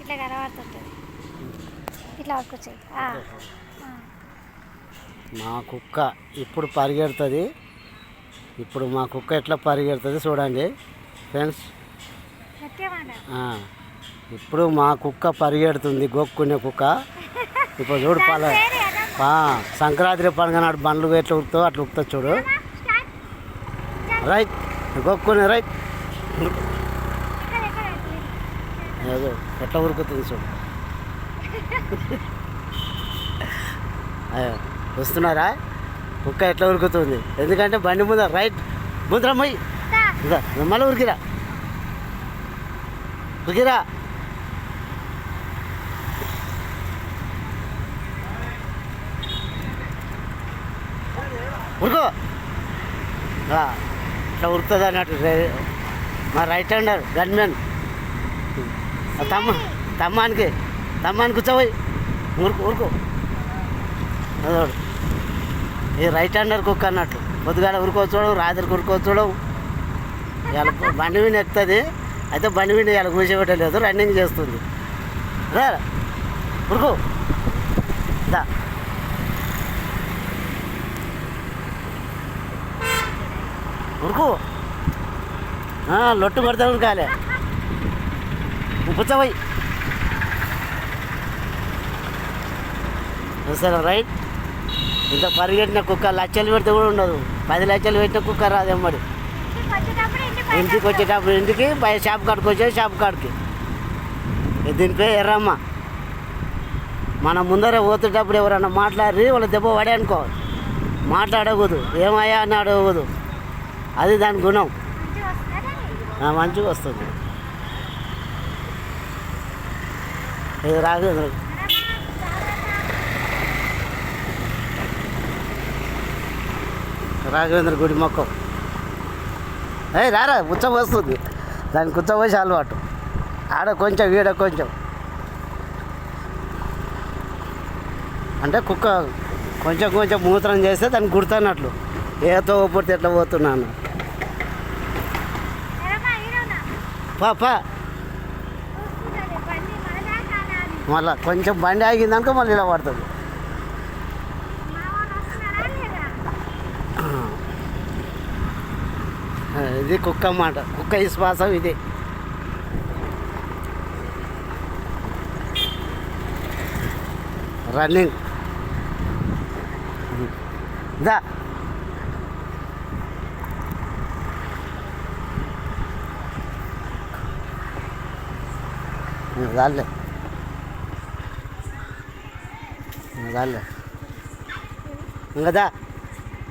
ఇట్లా కనబడుతుంటుంది. ఇట్లా పట్టుకొచ్చాయి. మా కుక్క ఇప్పుడు పరిగెడుతుంది. ఇప్పుడు మా కుక్క ఎట్లా పరిగెడుతుంది చూడండి ఫ్రెండ్స్. ఇప్పుడు మా కుక్క పరిగెడుతుంది, గోక్కునే కుక్క. ఇప్పుడు చూడు సంక్రాంతి పండుగ నాడు బండ్లు ఎట్లా ఉరుకుతావు అట్లా ఉరుకుతుంది చూడు. రైట్ గోక్కునే రైట్ ఏదో ఎట్లా ఉరుకుతుంది చూడు. వస్తున్నారా? కుక్క ఎట్లా ఉరుకుతుంది ఎందుకంటే బండి ముందర రైట్ ముందరమ్మయ్యి మళ్ళీ ఉరికిరా ఉరికిరా. ఉరుకో ఇట్లా ఉరుకుతుంది అన్నట్టు మా రైట్ హ్యాండర్ గన్మెన్. తమ్మానికి కూర్చోబోయి ఉరుకు ఉరుకు. అదోడు ఈ రైట్ హ్యాండర్ కుక్క అన్నట్టు. పొద్దుగాల ఉరుకోవచ్చుడు, రాత్రికి ఉరుకోవచ్చుడు. ఇలా బండి మీద ఎక్కుతుంది. అయితే బండి మీద ఇలా కూర్చోబెట్టలేదు, రన్నింగ్ చేస్తుంది. రా ఉరుకు దా. ఉరుకు లొట్టు కొడతాను కాలే కూర్చోబోయి. సరే రైట్. ఇంత పరిగెట్టిన కుక్క లక్షలు పెడితే కూడా ఉండదు. 10 లక్షలు పెట్టిన కుక్క రాదేమ్మడి. ఇంటికి వచ్చేటప్పుడు ఇంటికి షాప్ కాడికి వచ్చే షాప్ కాడికి. దీని పేరు ఎర్రమ్మ. మనం ముందరే పోతుంటప్పుడు ఎవరన్నా మాట్లాడి వాళ్ళ దెబ్బ పడే అనుకో, మాట్లాడకూడదు, ఏమయ్యా అని అడగకూడదు. అది దాని గుణం. మంచిగా వస్తుంది. ఇది రాఘవేంద్ర రాఘవేంద్ర గుడి మొక్కం. రారా కూర్చోబోస్తుంది. దాన్ని కూర్చోబోసి అలవాటు. ఆడ కొంచెం ఈడ కొంచెం అంటే కుక్క కొంచెం కొంచెం మూత్రం చేస్తే దాన్ని గుర్తున్నట్లు ఏతో పోతే ఎట్లా పోతున్నాను. పా మళ్ళా కొంచెం బండి ఆగిందనుకో మళ్ళీ ఇలా పడుతుంది. ఇది కుక్క అన్నమాట. కుక్క విశ్వాసం ఇది. రన్నింగ్ దా. చాలే ఇంకా దా.